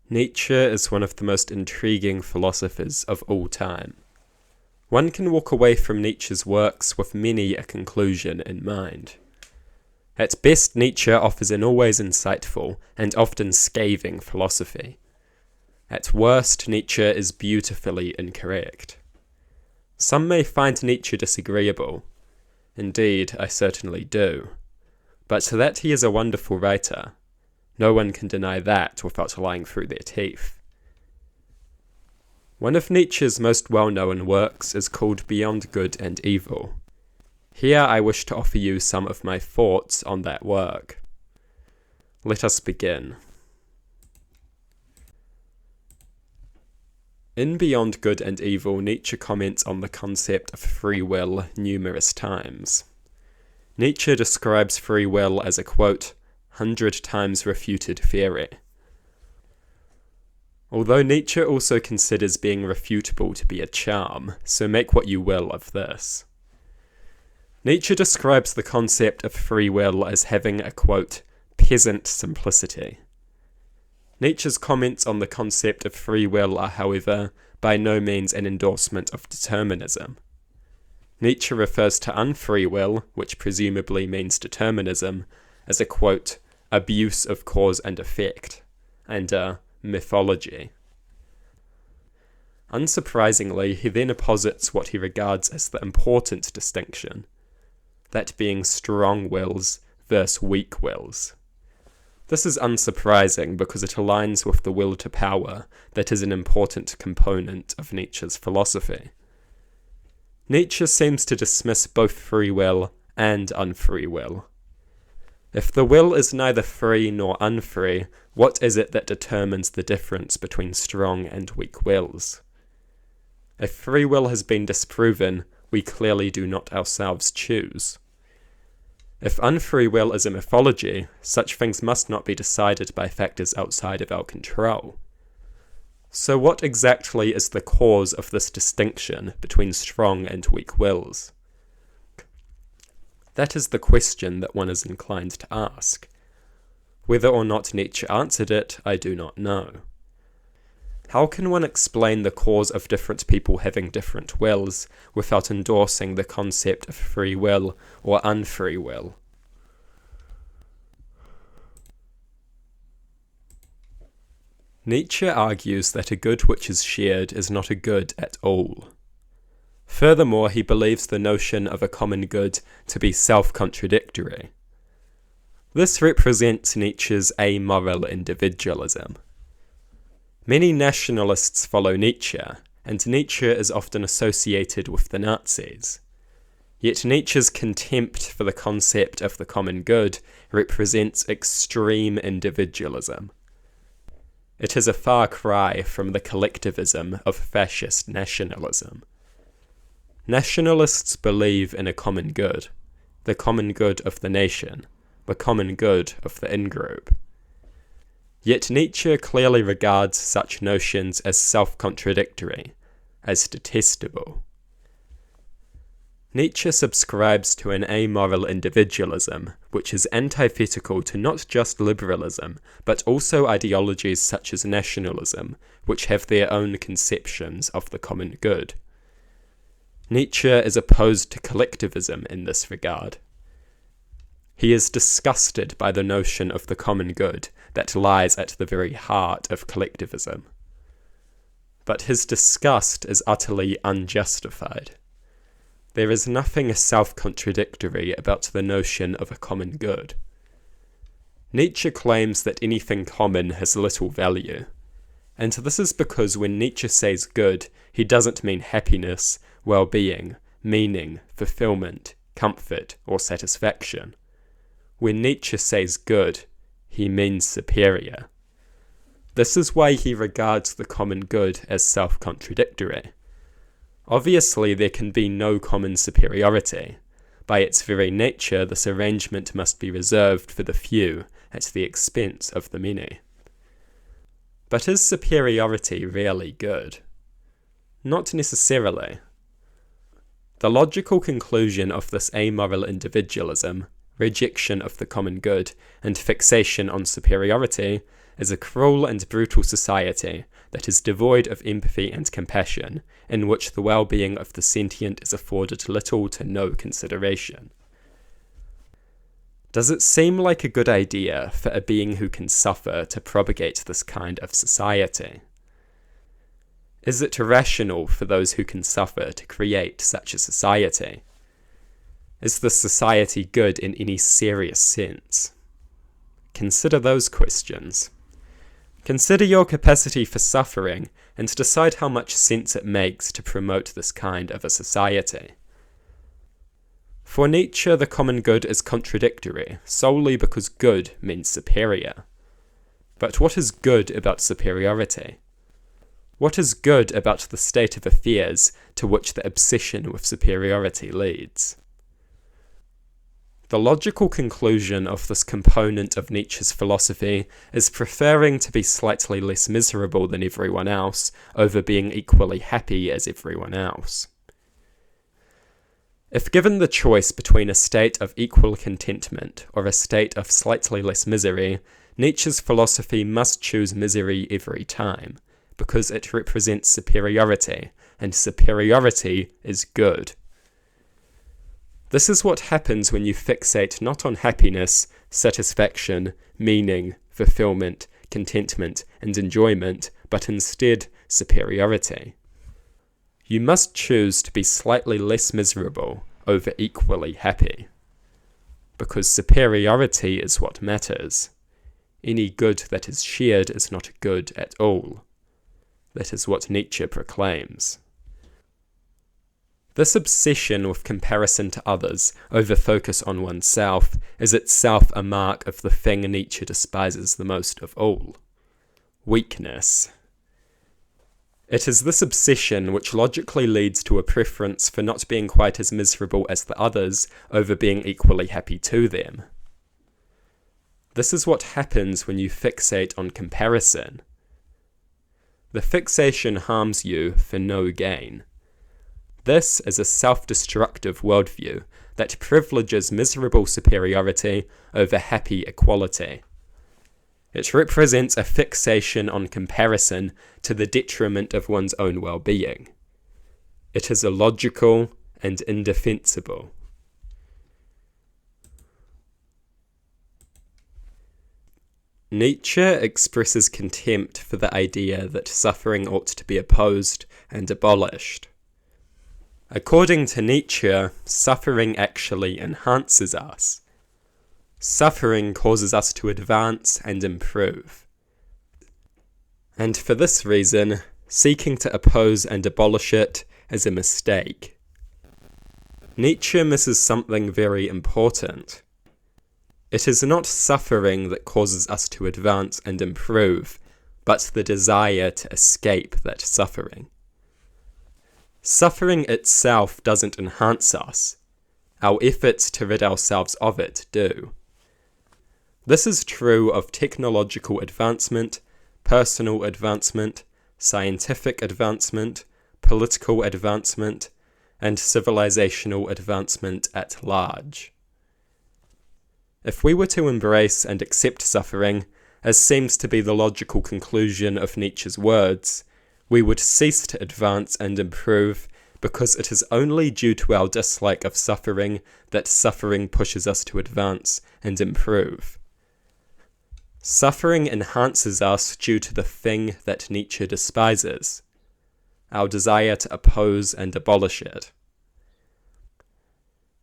Nietzsche is one of the most intriguing philosophers of all time. One can walk away from Nietzsche's works with many a conclusion in mind. At best, Nietzsche offers an always insightful and often scathing philosophy. At worst, Nietzsche is beautifully incorrect. Some may find Nietzsche disagreeable. Indeed, I certainly do. But that he is a wonderful writer, no one can deny that without lying through their teeth. One of Nietzsche's most well-known works is called Beyond Good and Evil. Here I wish to offer you some of my thoughts on that work. Let us begin. In Beyond Good and Evil, Nietzsche comments on the concept of free will numerous times. Nietzsche describes free will as a, quote, 100 times refuted theory. Although Nietzsche also considers being refutable to be a charm, so make what you will of this. Nietzsche describes the concept of free will as having a, quote, peasant simplicity. Nietzsche's comments on the concept of free will are, however, by no means an endorsement of determinism. Nietzsche refers to unfree will, which presumably means determinism, as a, quote, abuse of cause and effect, and a mythology. Unsurprisingly, he then posits what he regards as the important distinction, that being strong wills versus weak wills. This is unsurprising because it aligns with the will to power that is an important component of Nietzsche's philosophy. Nietzsche seems to dismiss both free will and unfree will. If the will is neither free nor unfree, what is it that determines the difference between strong and weak wills? If free will has been disproven, we clearly do not ourselves choose. If unfree will is a mythology, such things must not be decided by factors outside of our control. So what exactly is the cause of this distinction between strong and weak wills? That is the question that one is inclined to ask. Whether or not Nietzsche answered it, I do not know. How can one explain the cause of different people having different wills without endorsing the concept of free will or unfree will? Nietzsche argues that a good which is shared is not a good at all. Furthermore, he believes the notion of a common good to be self-contradictory. This represents Nietzsche's amoral individualism. Many nationalists follow Nietzsche, and Nietzsche is often associated with the Nazis. Yet Nietzsche's contempt for the concept of the common good represents extreme individualism. It is a far cry from the collectivism of fascist nationalism. Nationalists believe in a common good, the common good of the nation, the common good of the in-group. Yet Nietzsche clearly regards such notions as self-contradictory, as detestable. Nietzsche subscribes to an amoral individualism, which is antithetical to not just liberalism, but also ideologies such as nationalism, which have their own conceptions of the common good. Nietzsche is opposed to collectivism in this regard. He is disgusted by the notion of the common good that lies at the very heart of collectivism. But his disgust is utterly unjustified. There is nothing self-contradictory about the notion of a common good. Nietzsche claims that anything common has little value, and this is because when Nietzsche says good, he doesn't mean happiness, well-being, meaning, fulfillment, comfort, or satisfaction. When Nietzsche says good, he means superior. This is why he regards the common good as self-contradictory. Obviously, there can be no common superiority. By its very nature, this arrangement must be reserved for the few at the expense of the many. But is superiority really good? Not necessarily. The logical conclusion of this amoral individualism, rejection of the common good, and fixation on superiority, is a cruel and brutal society that is devoid of empathy and compassion, in which the well-being of the sentient is afforded little to no consideration. Does it seem like a good idea for a being who can suffer to propagate this kind of society? Is it rational for those who can suffer to create such a society? Is the society good in any serious sense? Consider those questions. Consider your capacity for suffering and decide how much sense it makes to promote this kind of a society. For Nietzsche, the common good is contradictory, solely because good means superior. But what is good about superiority? What is good about the state of affairs to which the obsession with superiority leads? The logical conclusion of this component of Nietzsche's philosophy is preferring to be slightly less miserable than everyone else over being equally happy as everyone else. If given the choice between a state of equal contentment or a state of slightly less misery, Nietzsche's philosophy must choose misery every time, because it represents superiority, and superiority is good. This is what happens when you fixate not on happiness, satisfaction, meaning, fulfillment, contentment, and enjoyment, but instead superiority. You must choose to be slightly less miserable over equally happy, because superiority is what matters. Any good that is shared is not good at all. That is what Nietzsche proclaims. This obsession with comparison to others over focus on oneself is itself a mark of the thing Nietzsche despises the most of all: weakness. It is this obsession which logically leads to a preference for not being quite as miserable as the others over being equally happy to them. This is what happens when you fixate on comparison. The fixation harms you for no gain. This is a self-destructive worldview that privileges miserable superiority over happy equality. It represents a fixation on comparison to the detriment of one's own well-being. It is illogical and indefensible. Nietzsche expresses contempt for the idea that suffering ought to be opposed and abolished. According to Nietzsche, suffering actually enhances us. Suffering causes us to advance and improve. And for this reason, seeking to oppose and abolish it is a mistake. Nietzsche misses something very important. It is not suffering that causes us to advance and improve, but the desire to escape that suffering. Suffering itself doesn't enhance us. Our efforts to rid ourselves of it do. This is true of technological advancement, personal advancement, scientific advancement, political advancement, and civilizational advancement at large. If we were to embrace and accept suffering, as seems to be the logical conclusion of Nietzsche's words, we would cease to advance and improve, because it is only due to our dislike of suffering that suffering pushes us to advance and improve. Suffering enhances us due to the thing that Nietzsche despises, our desire to oppose and abolish it.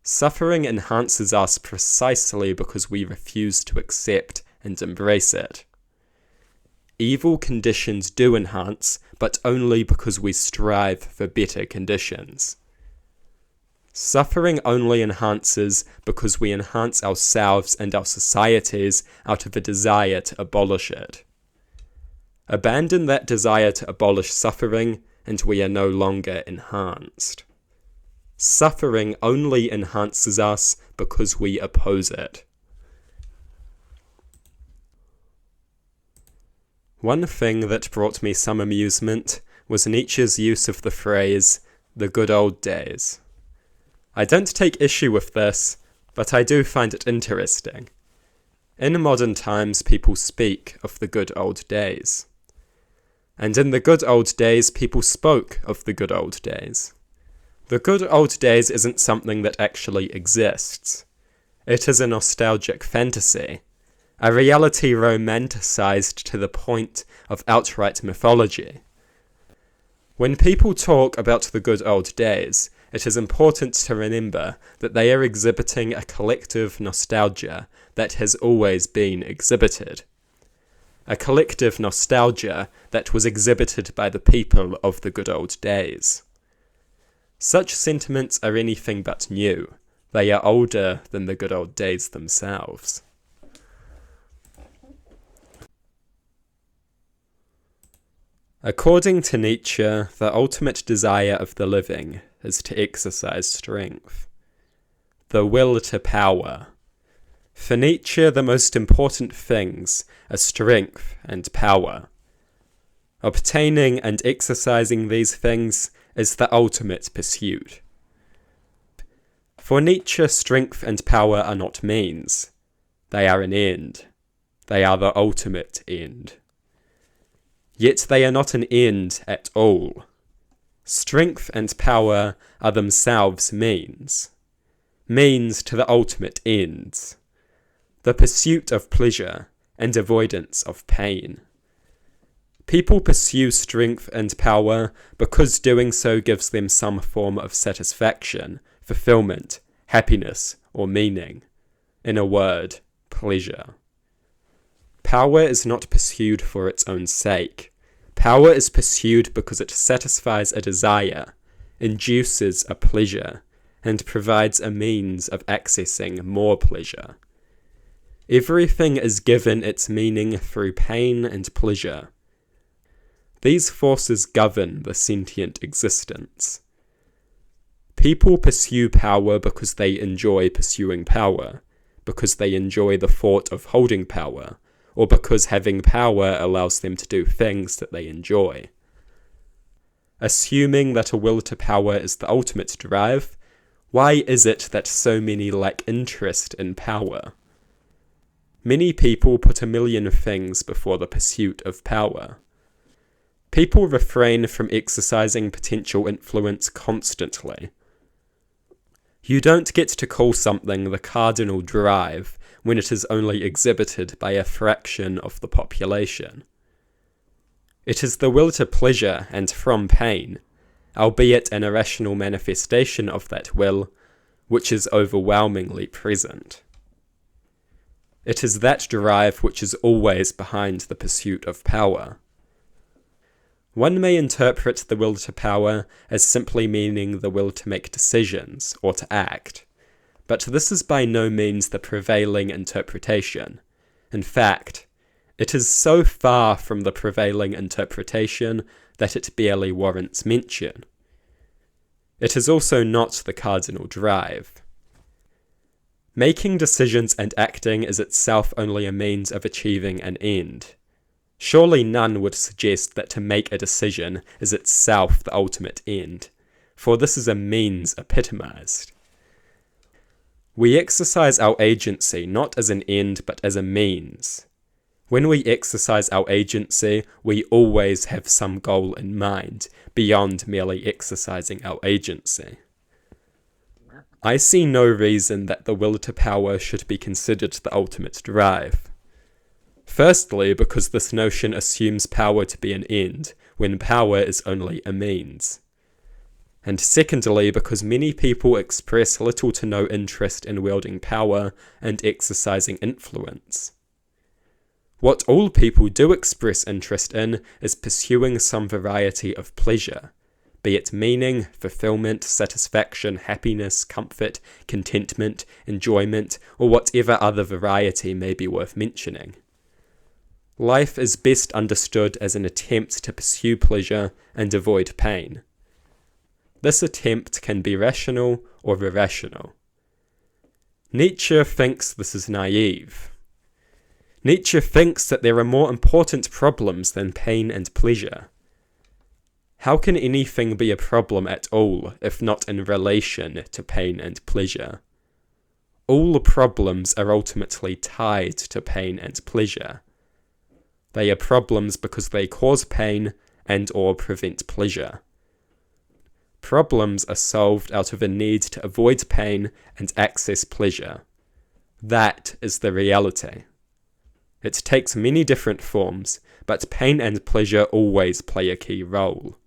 Suffering enhances us precisely because we refuse to accept and embrace it. Evil conditions do enhance, but only because we strive for better conditions. Suffering only enhances because we enhance ourselves and our societies out of a desire to abolish it. Abandon that desire to abolish suffering, and we are no longer enhanced. Suffering only enhances us because we oppose it. One thing that brought me some amusement was Nietzsche's use of the phrase, "the good old days." I don't take issue with this, but I do find it interesting. In modern times, people speak of the good old days. And in the good old days, people spoke of the good old days. The good old days isn't something that actually exists. It is a nostalgic fantasy, a reality romanticized to the point of outright mythology. When people talk about the good old days, it is important to remember that they are exhibiting a collective nostalgia that has always been exhibited. A collective nostalgia that was exhibited by the people of the good old days. Such sentiments are anything but new. They are older than the good old days themselves. According to Nietzsche, the ultimate desire of the living is to exercise strength. The will to power. For Nietzsche, the most important things are strength and power. Obtaining and exercising these things is the ultimate pursuit. For Nietzsche, strength and power are not means. They are an end. They are the ultimate end. Yet they are not an end at all. Strength and power are themselves means. Means to the ultimate ends. The pursuit of pleasure and avoidance of pain. People pursue strength and power because doing so gives them some form of satisfaction, fulfillment, happiness, or meaning. In a word, pleasure. Power is not pursued for its own sake. Power is pursued because it satisfies a desire, induces a pleasure, and provides a means of accessing more pleasure. Everything is given its meaning through pain and pleasure. These forces govern the sentient existence. People pursue power because they enjoy pursuing power, because they enjoy the thought of holding power, or because having power allows them to do things that they enjoy. Assuming that a will to power is the ultimate drive, why is it that so many lack interest in power? Many people put a million things before the pursuit of power. People refrain from exercising potential influence constantly. You don't get to call something the cardinal drive when it is only exhibited by a fraction of the population. It is the will to pleasure and from pain, albeit an irrational manifestation of that will, which is overwhelmingly present. It is that drive which is always behind the pursuit of power. One may interpret the will to power as simply meaning the will to make decisions or to act, but this is by no means the prevailing interpretation. In fact, it is so far from the prevailing interpretation that it barely warrants mention. It is also not the cardinal drive. Making decisions and acting is itself only a means of achieving an end. Surely none would suggest that to make a decision is itself the ultimate end, for this is a means epitomized. We exercise our agency not as an end but as a means. When we exercise our agency, we always have some goal in mind, beyond merely exercising our agency. I see no reason that the will to power should be considered the ultimate drive. Firstly, because this notion assumes power to be an end, when power is only a means. And secondly, because many people express little to no interest in wielding power and exercising influence. What all people do express interest in is pursuing some variety of pleasure, be it meaning, fulfillment, satisfaction, happiness, comfort, contentment, enjoyment, or whatever other variety may be worth mentioning. Life is best understood as an attempt to pursue pleasure and avoid pain. This attempt can be rational or irrational. Nietzsche thinks this is naive. Nietzsche thinks that there are more important problems than pain and pleasure. How can anything be a problem at all if not in relation to pain and pleasure? All problems are ultimately tied to pain and pleasure. They are problems because they cause pain and/or prevent pleasure. Problems are solved out of a need to avoid pain and access pleasure. That is the reality. It takes many different forms, but pain and pleasure always play a key role.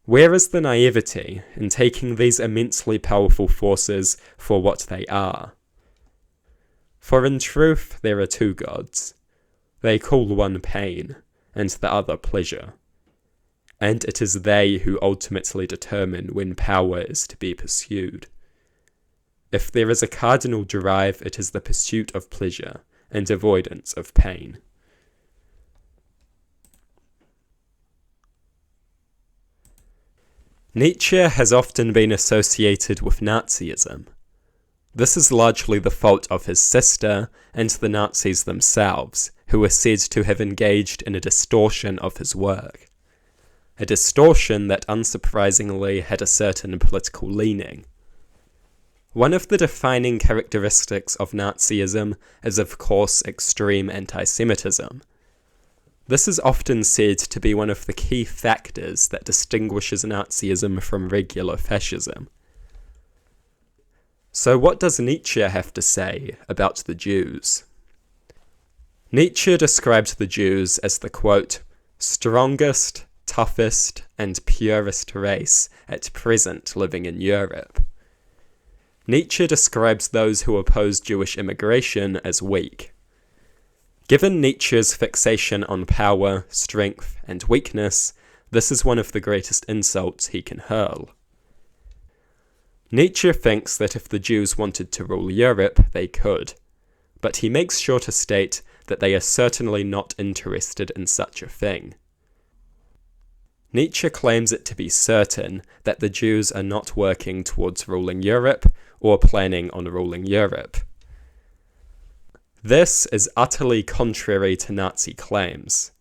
Where is the naivety in taking these immensely powerful forces for what they are? For in truth there are two gods. They call one pain, and the other pleasure. And it is they who ultimately determine when power is to be pursued. If there is a cardinal drive, it is the pursuit of pleasure and avoidance of pain. Nietzsche has often been associated with Nazism. This is largely the fault of his sister and the Nazis themselves, who are said to have engaged in a distortion of his work. A distortion that unsurprisingly had a certain political leaning. One of the defining characteristics of Nazism is of course extreme antisemitism. This is often said to be one of the key factors that distinguishes Nazism from regular fascism. So what does Nietzsche have to say about the Jews? Nietzsche described the Jews as the, quote, strongest, toughest, and purest race at present living in Europe. Nietzsche describes those who oppose Jewish immigration as weak. Given Nietzsche's fixation on power, strength, and weakness, this is one of the greatest insults he can hurl. Nietzsche thinks that if the Jews wanted to rule Europe, they could, but he makes sure to state that they are certainly not interested in such a thing. Nietzsche claims it to be certain that the Jews are not working towards ruling Europe or planning on ruling Europe. This is utterly contrary to Nazi claims.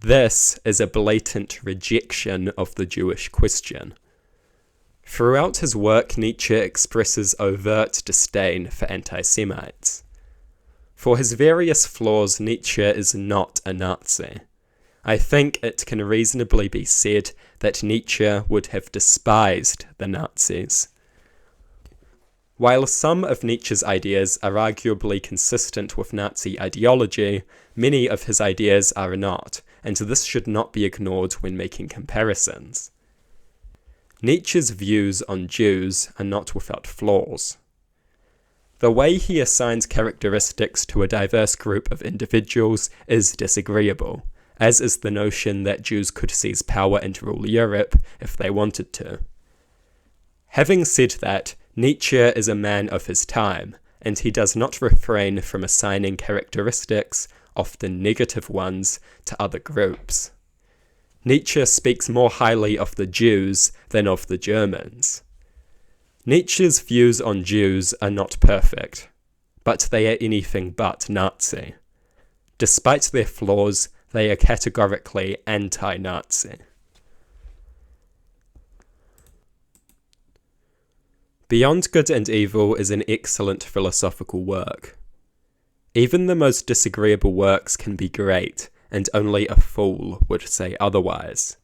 This is a blatant rejection of the Jewish question. Throughout his work, Nietzsche expresses overt disdain for anti-Semites. For his various flaws, Nietzsche is not a Nazi. I think it can reasonably be said that Nietzsche would have despised the Nazis. While some of Nietzsche's ideas are arguably consistent with Nazi ideology, many of his ideas are not, and this should not be ignored when making comparisons. Nietzsche's views on Jews are not without flaws. The way he assigns characteristics to a diverse group of individuals is disagreeable, as is the notion that Jews could seize power and rule Europe if they wanted to. Having said that, Nietzsche is a man of his time, and he does not refrain from assigning characteristics, often negative ones, to other groups. Nietzsche speaks more highly of the Jews than of the Germans. Nietzsche's views on Jews are not perfect, but they are anything but Nazi. Despite their flaws, they are categorically anti-Nazi. Beyond Good and Evil is an excellent philosophical work. Even the most disagreeable works can be great, and only a fool would say otherwise.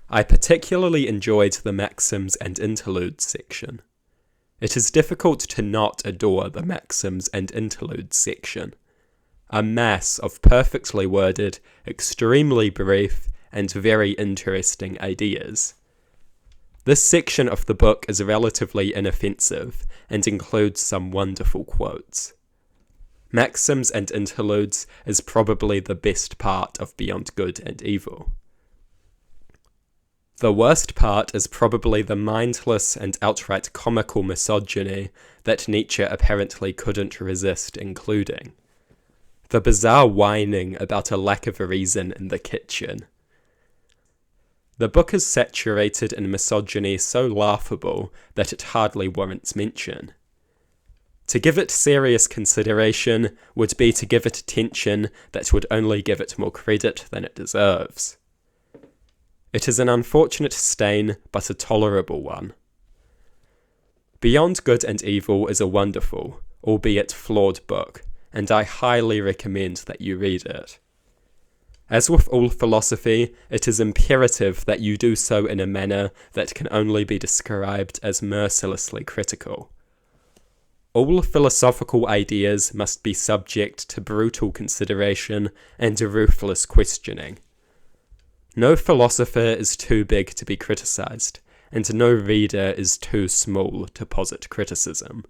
I particularly enjoyed the Maxims and Interludes section. It is difficult to not adore the Maxims and Interludes section. A mass of perfectly worded, extremely brief, and very interesting ideas. This section of the book is relatively inoffensive and includes some wonderful quotes. Maxims and Interludes is probably the best part of Beyond Good and Evil. The worst part is probably the mindless and outright comical misogyny that Nietzsche apparently couldn't resist including. The bizarre whining about a lack of a reason in the kitchen. The book is saturated in misogyny so laughable that it hardly warrants mention. To give it serious consideration would be to give it attention that would only give it more credit than it deserves. It is an unfortunate stain, but a tolerable one. Beyond Good and Evil is a wonderful, albeit flawed book, and I highly recommend that you read it. As with all philosophy, it is imperative that you do so in a manner that can only be described as mercilessly critical. All philosophical ideas must be subject to brutal consideration and ruthless questioning. No philosopher is too big to be criticized, and no reader is too small to posit criticism.